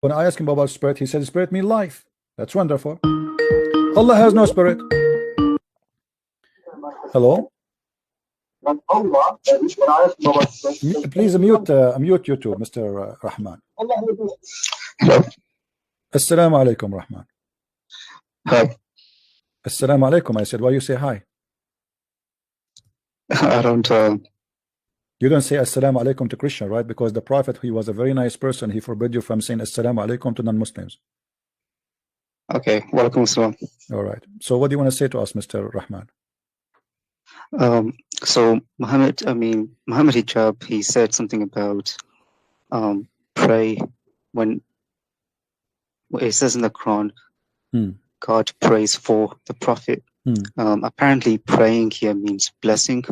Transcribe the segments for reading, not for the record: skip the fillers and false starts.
When I asked him about spirit, he said spirit means life. That's wonderful. Allah has no spirit. Hello? Please mute YouTube, Mr. Rahman. Hello. Assalamu alaikum, Rahman. Hi. Assalamu alaikum. I said, why you say hi? I don't. You don't say assalamu alaikum to Christian, right? Because the Prophet, he was a very nice person. He forbid you from saying assalamu alaikum to non-Muslims. Okay. Walaikum assalam. All right. So what do you want to say to us, Mr. Rahman? So Muhammad Hijab, he said something about pray when it says in the Quran, God prays for the Prophet. Apparently praying here means blessing.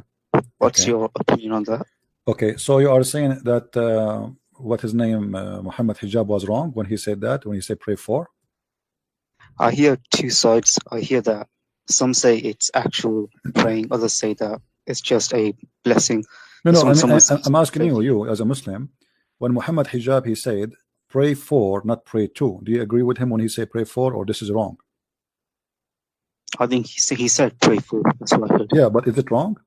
What's your opinion on that? Okay, so you are saying that what his name Muhammad Hijab was wrong when he said that, when he said pray for? I hear two sides. I hear that some say it's actual praying, others say that it's just a blessing. No, I'm asking you as a Muslim, when Muhammad Hijab, he said pray for, not pray to. Do you agree with him when he say pray for, or this is wrong? I think he said pray for. That's what I heard. Yeah, but is it wrong?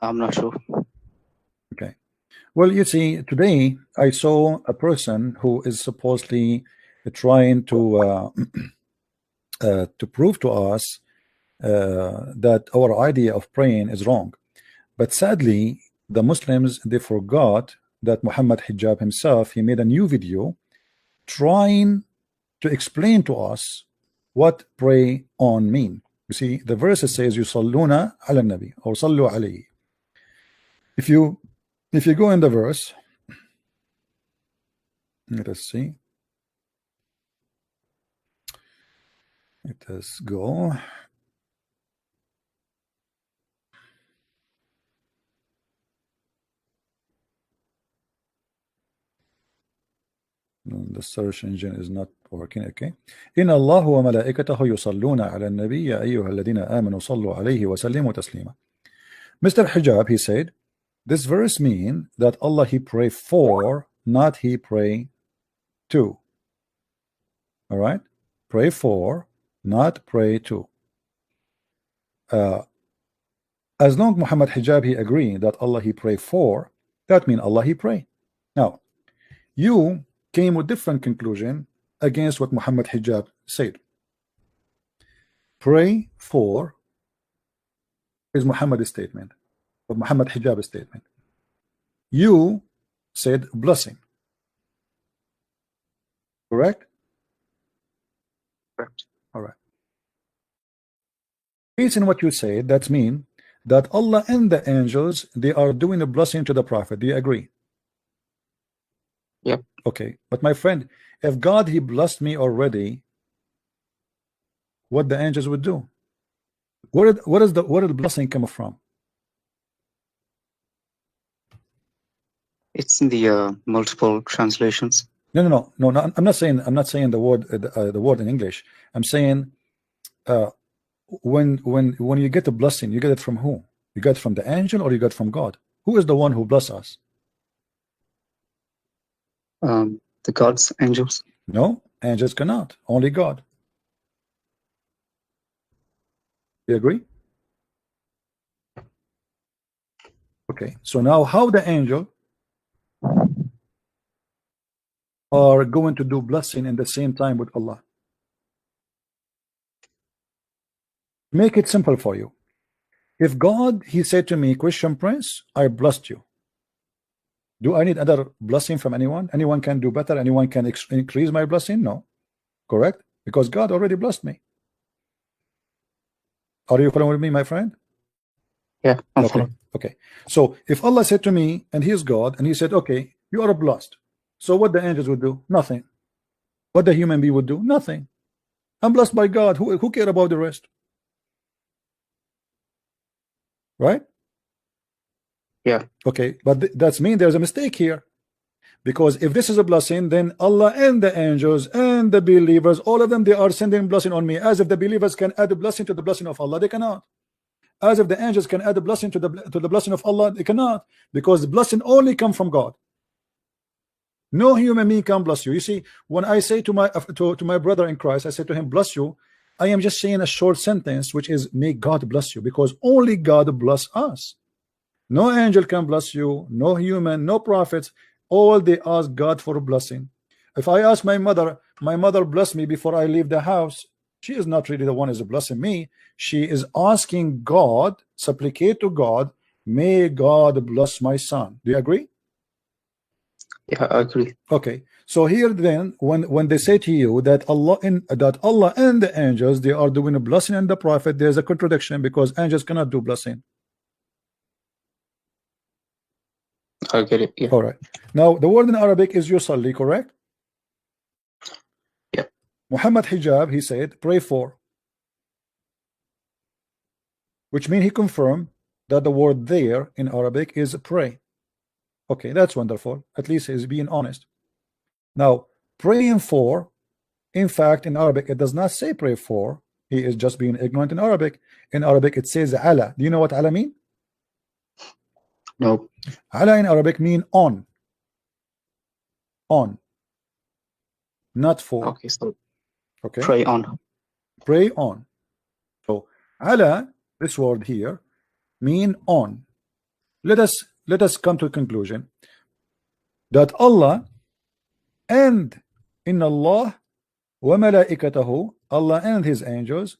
I'm not sure. Okay. Well, you see, today I saw a person who is supposedly trying to prove to us that our idea of praying is wrong. But sadly, the Muslims, they forgot that Muhammad Hijab himself, he made a new video trying to explain to us what pray on mean. You see, the verse says yusalluna ala nabi or sallu alayhi. If you go in the verse, let us see. Let us go. The search engine is not working. Okay. إن الله وملائكته يصلون على النبي يا أيها الذين آمنوا صلوا عليه وسلموا تسليما. Mr. Hijab, he said, this verse mean that Allah he pray for, not he pray to. All right, pray for, not pray to. As long Muhammad Hijab he agree that Allah he pray for, that mean Allah he pray. Now you came with different conclusion against what Muhammad Hijab said. Pray for is Muhammad's statement, or Muhammad Hijab's statement. You said blessing. Correct? Correct. All right. Based on what you say, that means that Allah and the angels, they are doing a blessing to the Prophet. Do you agree? Yep. Okay, but my friend, if God he blessed me already, what the angels would do? Where did the blessing come from? It's in the multiple translations. No. I'm not saying the word in English. I'm saying when you get the blessing, you get it from who? You get it from the angel, or you get it from God? Who is the one who bless us? The gods, angels. No, angels cannot. Only God. You agree? Okay. So now, how the angel are going to do blessing in the same time with Allah? Make it simple for you. If God he said to me, Christian Prince, I blessed you. Do I need other blessing from anyone? Anyone can do better? Anyone can increase my blessing? No. Correct? Because God already blessed me. Are you following with me, my friend? Yeah, I'm following. Okay. So if Allah said to me, and he is God, and he said, okay, you are blessed. So what the angels would do? Nothing. What the human being would do? Nothing. I'm blessed by God. Who care about the rest? Right? Yeah. Okay, but that's mean there's a mistake here, because if this is a blessing, then Allah and the angels and the believers, all of them, they are sending blessing on me. As if the believers can add a blessing to the blessing of Allah, they cannot. As if the angels can add a blessing to the blessing of Allah, they cannot, because the blessing only come from God. No human being can bless you. You see, when I say to my brother in Christ, I say to him, bless you, I am just saying a short sentence, which is, may God bless you, because only God bless us. No angel can bless you, no human, no prophets. All they ask God for a blessing. If I ask my mother bless me before I leave the house, she is not really the one who is blessing me. She is asking God, supplicate to God, may God bless my son. Do you agree? Yeah, I agree. Okay, so here then, when they say to you that Allah and the angels, they are doing a blessing and the prophet, there's a contradiction, because angels cannot do blessing. I get it. Yeah. All right. Now the word in Arabic is yusalli, correct? Yeah. Muhammad Hijab, he said, pray for, which means he confirmed that the word there in Arabic is pray. Okay, that's wonderful. At least he's being honest. Now, praying for, in fact, in Arabic, it does not say pray for. He is just being ignorant in Arabic. In Arabic, it says ala. Do you know what ala mean? No. Ala in Arabic mean on. On. Not for. Okay, so Okay. pray on. Pray on. So ala, this word here, mean on. Let us come to a conclusion that Allah and in Allah wa malaikatahu, Allah and his angels,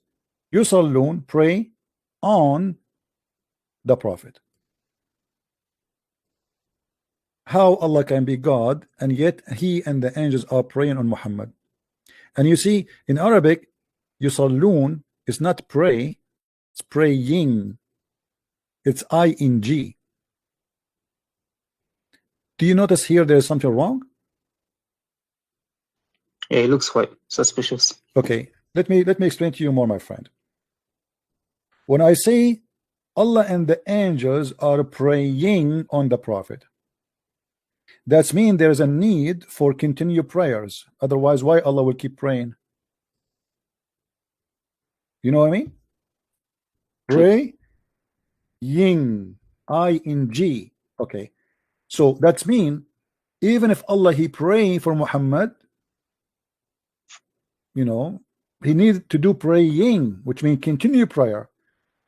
yusallun, pray on the prophet. How Allah can be God and yet he and the angels are praying on Muhammad? And you see, in Arabic, yusallun is not pray, it's praying. It's ing. Do you notice here there's something wrong? Yeah, it looks quite suspicious. Okay, let me explain to you more, my friend. When I say Allah and the angels are praying on the prophet, that means there's a need for continued prayers. Otherwise, why Allah will keep praying? You know what I mean? Pray, ing, ing. Okay, so that's mean even if Allah he praying for Muhammad, you know, he needs to do praying, which means continue prayer.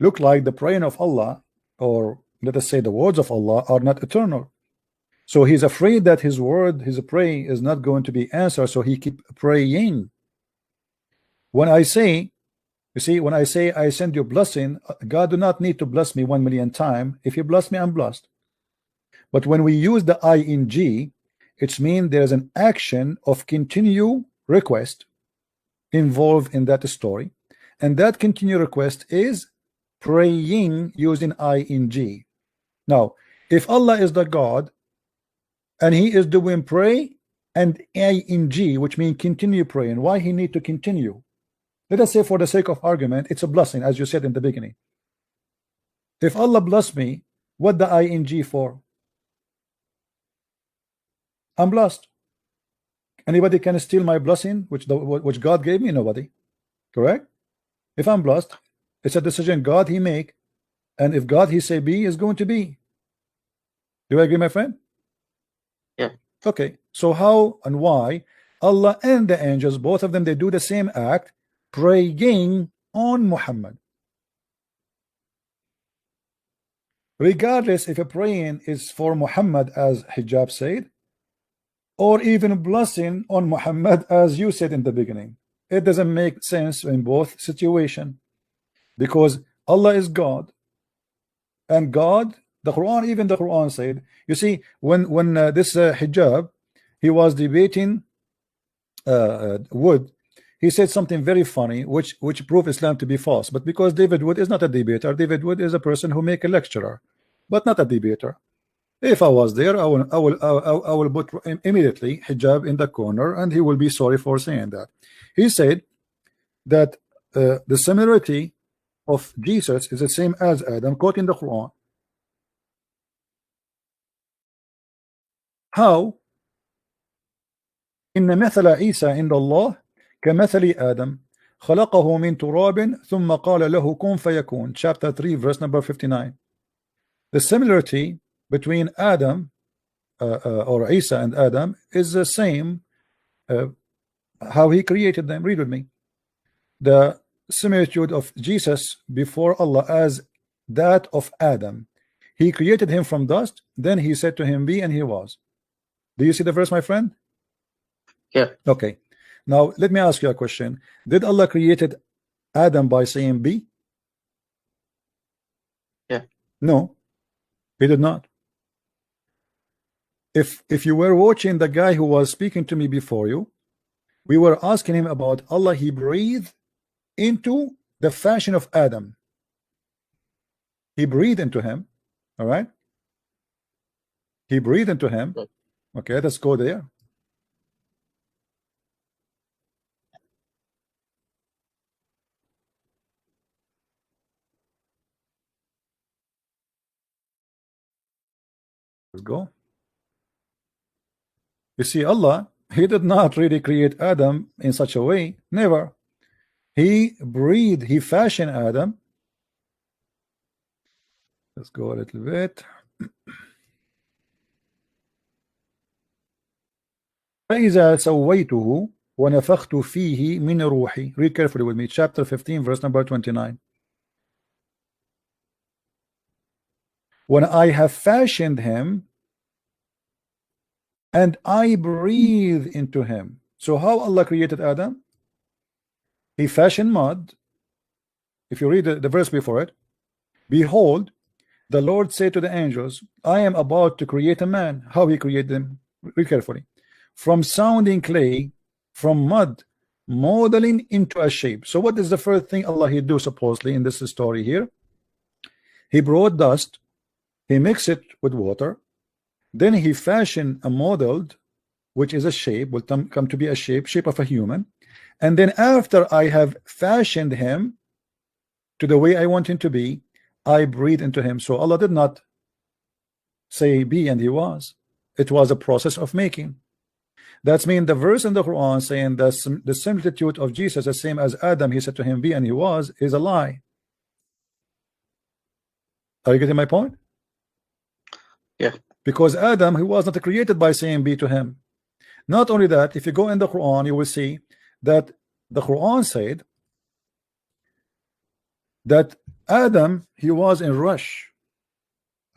Look like the praying of Allah, or let us say the words of Allah, are not eternal. So he's afraid that his word, his prayer is not going to be answered, so he keep praying. When I say, you see, when I say I send you blessing, God do not need to bless me 1,000,000 times. If you bless me, I'm blessed. But when we use the ing, it means there's an action of continue request involved in that story, and that continue request is praying using ing. Now, if Allah is the God and he is doing pray and ing, which means continue praying, why he need to continue? Let us say for the sake of argument, it's a blessing, as you said in the beginning. If Allah bless me, what the ing for? I'm blessed. Anybody can steal my blessing, which God gave me? Nobody. Correct? If I'm blessed, it's a decision God he make, and if God he say be, is going to be. Do you agree, my friend? Yeah. Okay. So how and why Allah and the angels, both of them, they do the same act, praying on Muhammad? Regardless if a praying is for Muhammad, as Hijab said, or even blessing on Muhammad, as you said in the beginning. It doesn't make sense in both situations, because Allah is God, and God, the Quran, even the Quran said, you see, when this Hijab, he was debating Wood, he said something very funny, which proved Islam to be false. But because David Wood is not a debater, David Wood is a person who make a lecturer, but not a debater. If I was there, I will put immediately Hijab in the corner, and he will be sorry for saying that. He said that the similarity of Jesus is the same as Adam, quoting the Quran. How? إن مثل عيسى عند الله كمثل آدم خلقه من تراب ثم قال له كن فيكون. Chapter 3, verse number 59. The similarity between Adam or Isa and Adam is the same how he created them. Read with me. The similitude of Jesus before Allah as that of Adam. He created him from dust, then he said to him, be, and he was. Do you see the verse, my friend? Yeah. Okay. Now let me ask you a question. Did Allah created Adam by saying be? Yeah. No, he did not. If you were watching the guy who was speaking to me before you, we were asking him about Allah. He breathed into the fashion of Adam. He breathed into him. All right. He breathed into him. Okay, let's go there. Let's go. You see, Allah, he did not really create Adam in such a way. Never. He breathed, he fashioned Adam. Let's go a little bit. فإذا سويته ونفخت فيه من روحي. Read carefully with me. Chapter 15, verse number 29. When I have fashioned him and I breathe into him. So how Allah created Adam? He fashioned mud. If you read the verse before it, behold, the Lord said to the angels, I am about to create a man. How he created them? Read carefully. From sounding clay, from mud, modeling into a shape. So what is the first thing Allah he do supposedly in this story here? He brought dust, he mixed it with water, then he fashioned a modeled, which is a shape, will come to be a shape of a human. And then after I have fashioned him to the way I want him to be, I breathe into him. So Allah did not say be and he was. It was a process of making. That's mean the verse in the Quran saying that the similitude of Jesus the same as Adam, he said to him be and he was, is a lie. Are you getting my point? Yeah. Because Adam, he was not created by saying be to him. Not only that, if you go in the Quran, you will see that the Quran said that Adam, he was in rush,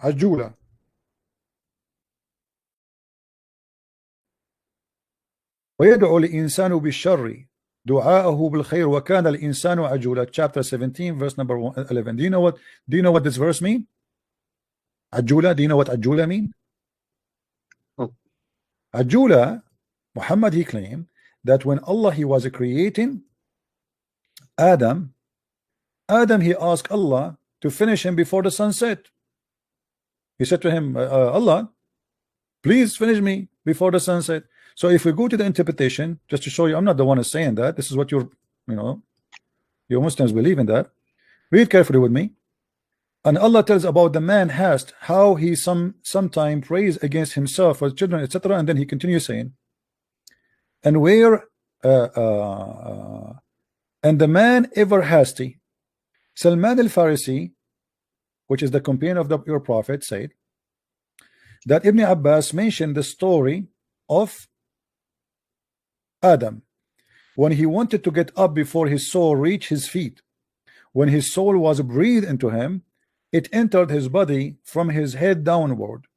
ajula. ويدعو الإنسان بالشر دعاءه بالخير وكان الإنسان عجولا. Chapter 17, verse number 11. Do you know what this verse mean? Ajula. Do you know what ajula mean? Oh. Ajula, Muhammad, he claimed that when Allah he was creating Adam, he asked Allah to finish him before the sunset. He said to him, Allah, please finish me before the sunset. So if we go to the interpretation, just to show you, I'm not the one who's saying that. This is what your Muslims believe in that. Read carefully with me. And Allah tells about the man hast, how he sometime prays against himself for children, etc. And then he continues saying, and where and the man ever hasty. Salman al-Farisi, which is the companion of your prophet, said that Ibn Abbas mentioned the story of Adam when he wanted to get up before his soul reached his feet. When his soul was breathed into him, it entered his body from his head downward.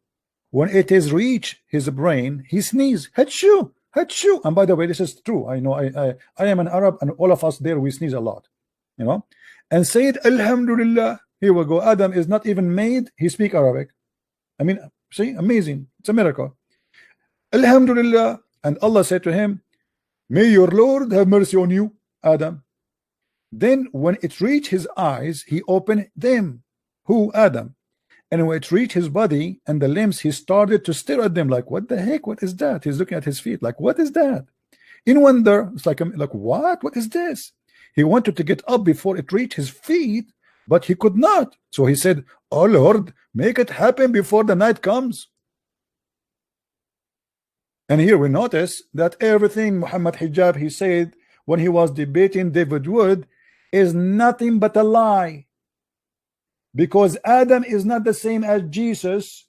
When it is reached his brain, he sneezed, Hatshu, Hatshu. And by the way, this is true. I know I am an Arab, and all of us there, we sneeze a lot, and said Alhamdulillah. Here we go. Adam is not even made, he speak Arabic. I mean, see, amazing. It's a miracle. Alhamdulillah. And Allah said to him, may your Lord have mercy on you, Adam. Then when it reached his eyes, he opened them. Who? Adam. And when it reached his body and the limbs, he started to stare at them like, what the heck? What is that? He's looking at his feet like, what is that? In wonder, it's like what? What is this? He wanted to get up before it reached his feet, but he could not. So he said, oh Lord, make it happen before the night comes. And here we notice that everything Muhammad Hijab he said when he was debating David Wood is nothing but a lie, because Adam is not the same as Jesus,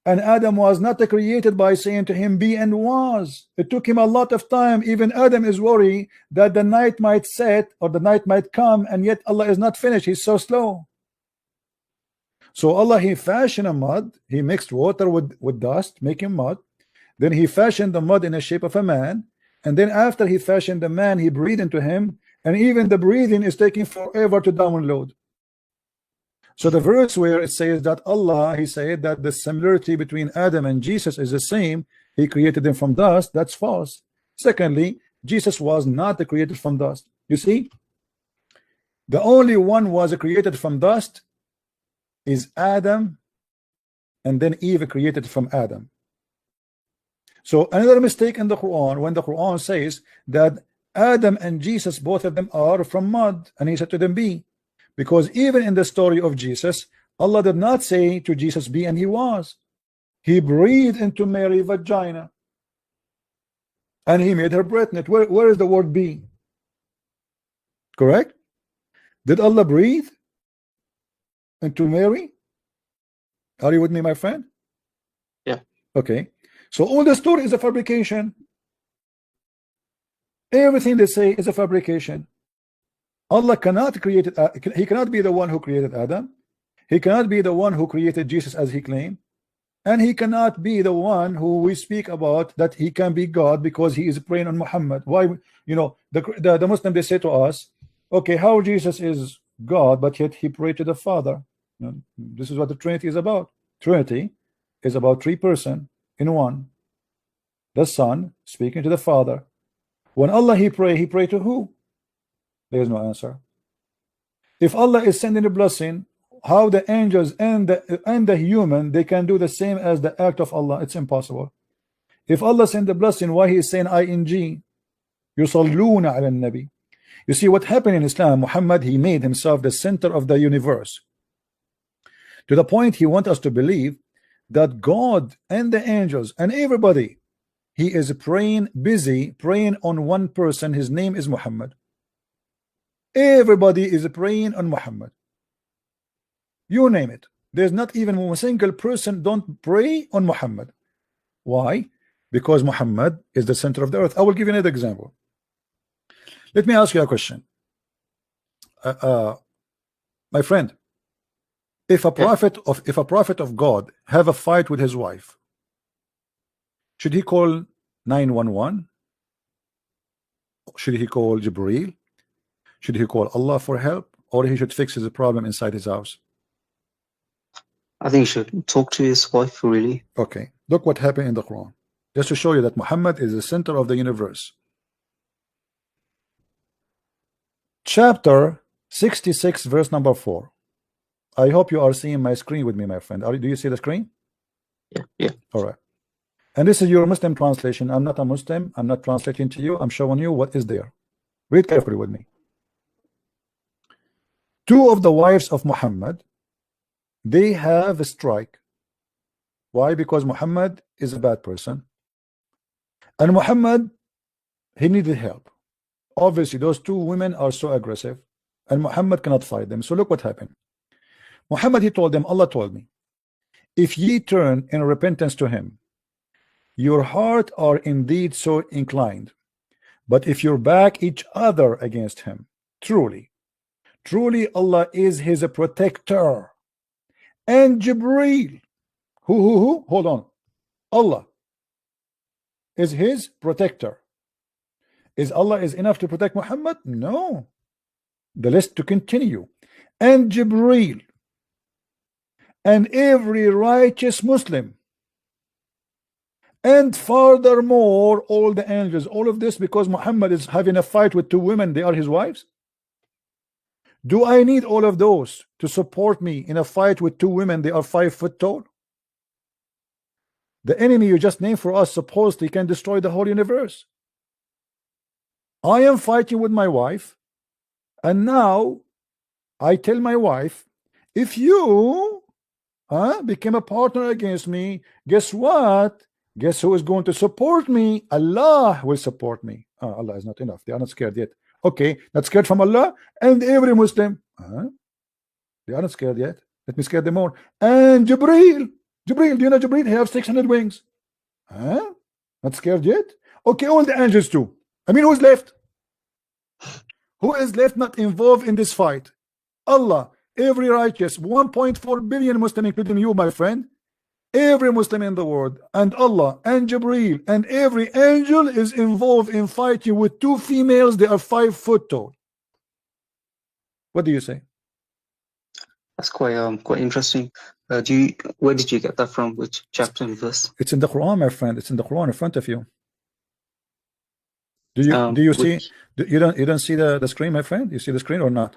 And Adam was not created by saying to him be and was. It took him a lot of time. Even Adam is worried that the night might set or the night might come, and yet Allah is not finished. He's so slow. So Allah, he fashioned a mud, he mixed water with dust, making mud. Then he fashioned the mud in the shape of a man, and then after he fashioned the man, he breathed into him, and even the breathing is taking forever to download. So the verse where it says that Allah, he said that the similarity between Adam and Jesus is the same, he created them from dust, that's false. Secondly, Jesus was not created from dust. You see, the only one was created from dust is Adam, and then Eve created from Adam. So another mistake in the Quran, when the Quran says that Adam and Jesus, both of them are from mud, and he said to them be. Because even in the story of Jesus, Allah did not say to Jesus be, and he was. He breathed into Mary's vagina, and he made her pregnant. Where is the word be? Correct? Did Allah breathe into Mary? Are you with me, my friend? Yeah. Okay. So all the story is a fabrication. Everything they say is a fabrication. Allah cannot create it. He cannot be the one who created Adam. He cannot be the one who created Jesus as he claimed. And he cannot be the one who we speak about that he can be God because he is praying on Muhammad. Why? You know, the Muslim, they say to us, okay, how Jesus is God, but yet he prayed to the Father. You know, this is what the Trinity is about. Trinity is about three persons in one. The Son speaking to the Father. When Allah he prayed to who? There is no answer. If Allah is sending a blessing, how the angels and the human, they can do the same as the act of Allah? It's impossible. If Allah send the blessing, why he is saying ing? Yusalluna ala nabi. You see what happened in Islam, Muhammad, he made himself the center of the universe, to the point he wants us to believe that God and the angels and everybody, he is praying, busy praying on one person. His name is Muhammad. Everybody is praying on Muhammad. You name it. There's not even a single person don't pray on Muhammad. Why? Because Muhammad is the center of the earth. I will give you another example. Let me ask you a question. My friend, if a prophet of God have a fight with his wife, should he call 911? Should he call Jibreel? Should he call Allah for help, or he should fix his problem inside his house? I think he should talk to his wife, really. Okay, look what happened in the Quran, just to show you that Muhammad is the center of the universe. Chapter 66, verse number 4. I hope you are seeing my screen with me, my friend. Do you see the screen? Yeah. All right. And this is your Muslim translation. I'm not a Muslim. I'm not translating to you. I'm showing you what is there. Read carefully with me. Two of the wives of Muhammad, they have a strike. Why? Because Muhammad is a bad person, and Muhammad, he needed help. Obviously those two women are so aggressive, and Muhammad cannot fight them. So look what happened. Muhammad, he told them, Allah told me, if ye turn in repentance to him, your heart are indeed so inclined, but if you back each other against him, truly Allah is his protector. And Jibreel, who hold on, Allah is his protector. Is Allah is enough to protect Muhammad? No. The list to continue. And Jibreel and every righteous Muslim, and furthermore all the angels. All of this because Muhammad is having a fight with two women, they are his wives. Do I need all of those to support me in a fight with two women? They are 5 foot tall. The enemy you just named for us supposedly can destroy the whole universe. I am fighting with my wife, and now I tell my wife, if you became a partner against me, guess what? Guess who is going to support me? Allah will support me. Allah is not enough. They are not scared yet. Okay, not scared from Allah and every Muslim. They are not scared yet. Let me scare them more. And Jibreel, Jibril, do you know Jibril? He has 600 wings. Huh? Not scared yet? Okay, all the angels too. I mean, who's left? Who is left not involved in this fight? Allah, every righteous, 1.4 billion Muslim, including you, my friend. Every Muslim in the world, and Allah, and Jibreel, and every angel is involved in fighting with two females. They are 5 foot tall. What do you say? That's quite interesting. Where did you get that from? Which chapter and verse? It's in the Quran, my friend. It's in the Quran in front of you. Do you see? You don't see the screen, my friend? You see the screen or not?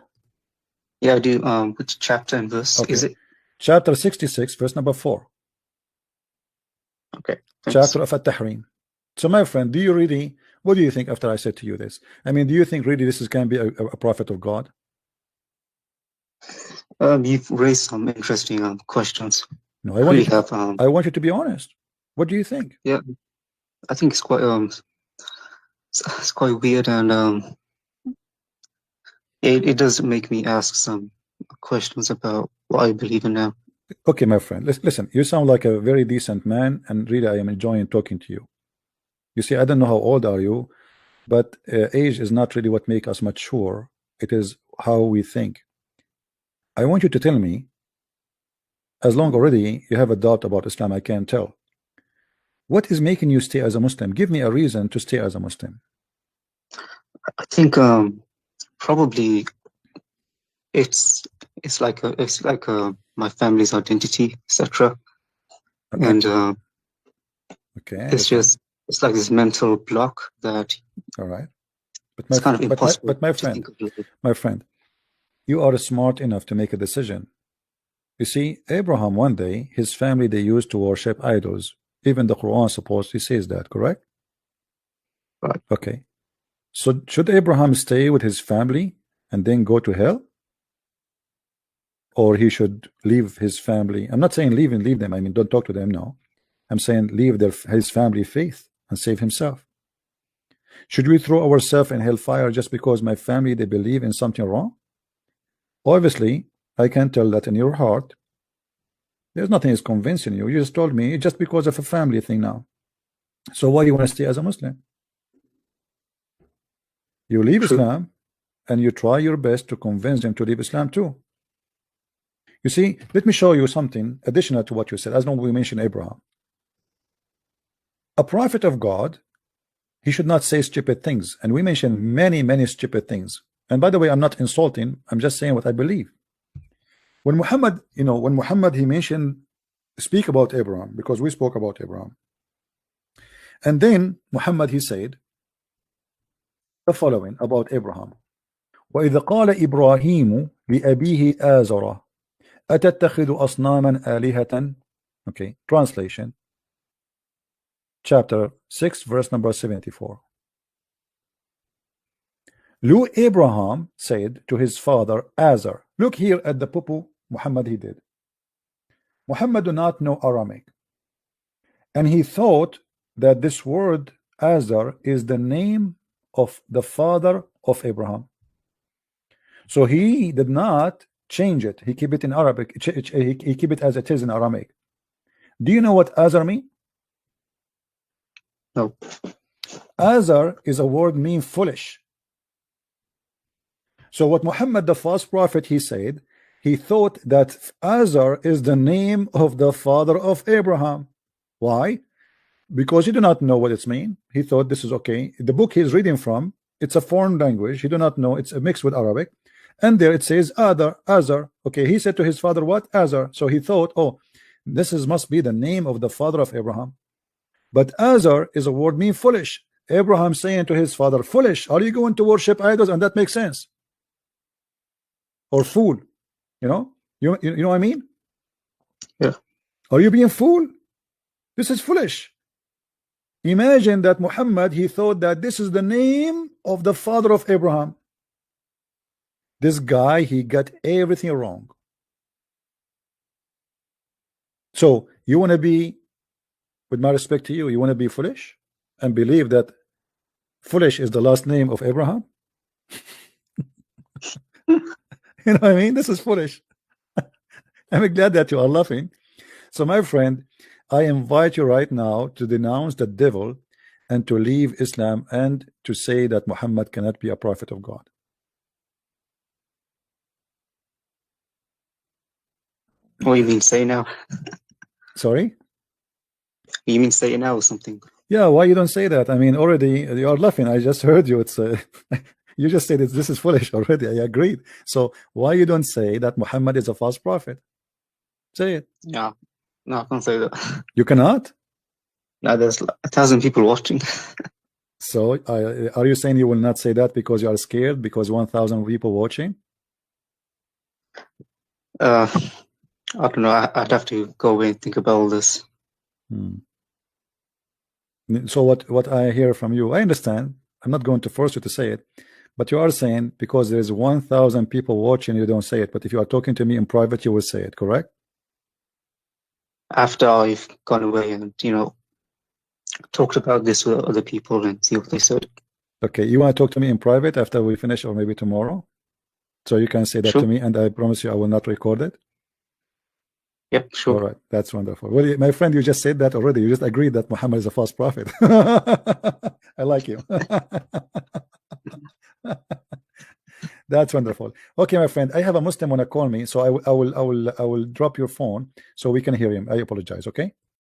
Yeah, I do. Which chapter and verse is it? Chapter 66, verse number 4. Okay. Thanks. Chapter of At-Tahrim. So, my friend, what do you think after I said to you this? I mean, do you think really this can be a prophet of God? You've raised some interesting questions. No, I want you to be honest. What do you think? Yeah, I think it's quite weird, and it does make me ask some questions about what I believe in now. Okay, my friend, listen, you sound like a very decent man, and really I am enjoying talking to you. You see, I don't know how old are you, but age is not really what makes us mature. It is how we think. I want you to tell me, as long already you have a doubt about Islam, I can't tell. What is making you stay as a Muslim? Give me a reason to stay as a Muslim. I think probably it's like my family's identity, etc. Okay. And okay, it's like this mental block that. All right, but it's kind of impossible. But my friend, you are smart enough to make a decision. You see, Abraham, one day his family, they used to worship idols. Even the Quran supposedly says that, correct? Right. Okay. So should Abraham stay with his family and then go to hell? Or he should leave his family? I'm not saying leave them. I mean, don't talk to them now. I'm saying leave his family faith and save himself. Should we throw ourselves in hellfire just because my family, they believe in something wrong? Obviously, I can tell that in your heart there's nothing is convincing you. You just told me just because of a family thing now. So why do you want to stay as a Muslim? You leave Islam and you try your best to convince them to leave Islam too. You see, let me show you something additional to what you said. As long as we mentioned Abraham, a prophet of God, he should not say stupid things, and we mentioned many stupid things. And by the way, I'm not insulting, I'm just saying what I believe. When Muhammad, he mentioned, speak about Abraham, because we spoke about Abraham, and then Muhammad, he said the following about Abraham: وَإِذَا قَالَ إِبْرَاهِيمُ لِأَبِيهِ آزَرَ أَتَتَّخِذُ أَصْنَامًا آلِهَةً. Okay, translation, chapter 6, verse number 74. Look, Abraham said to his father Azar. Look here at the pupu Muhammad he did. Muhammad do not know Aramaic, and he thought that this word Azar is the name of the father of Abraham. So he did not change it. He keep it in Arabic. He keep it as it is in Aramaic. Do you know what Azar mean? No. Azar is a word mean foolish. So what Muhammad, the false prophet, he said, he thought that Azar is the name of the father of Abraham. Why? Because he do not know what it's mean. He thought this is okay. The book he's reading from, it's a foreign language. He do not know. It's a mix with Arabic. And there it says Azar. Okay, he said to his father, what? Azar. So he thought, oh, this must be the name of the father of Abraham. But Azar is a word mean foolish. Abraham saying to his father, foolish, are you going to worship idols? And that makes sense. Or fool, you know what I mean? Yeah. Are you being fool? This is foolish. Imagine that Muhammad, he thought that this is the name of the father of Abraham. This guy, he got everything wrong. So you want to be, with my respect to you, you want to be foolish and believe that foolish is the last name of Abraham? You know what I mean? This is foolish. I'm glad that you are laughing. So my friend, I invite you right now to denounce the devil and to leave Islam and to say that Muhammad cannot be a prophet of God. What you mean say now? Sorry? You mean say now or something? Yeah, why you don't say that? I mean, already you are laughing. I just heard you. It's you just said this is foolish already. I agreed. So why you don't say that Muhammad is a false prophet? Say it. Yeah, no, I can't say that. You cannot? No, there's 1,000 people watching. So are you saying you will not say that because you are scared because 1,000 people watching? I don't know. I'd have to go away and think about all this. So what I hear from you, I understand. I'm not going to force you to say it, but you are saying because there's 1,000 people watching, you don't say it. But if you are talking to me in private, you will say it, correct? After I've gone away and, talked about this with other people and see what they said. Okay, you want to talk to me in private after we finish, or maybe tomorrow? So you can say that Sure. to me, and I promise you I will not record it. Yep, sure. All right, that's wonderful. Well, my friend, you just said that already. You just agreed that Muhammad is a false prophet. I like you. That's wonderful. Okay, my friend, I have a Muslim want to call me, so I will drop your phone so we can hear him. I apologize. Okay.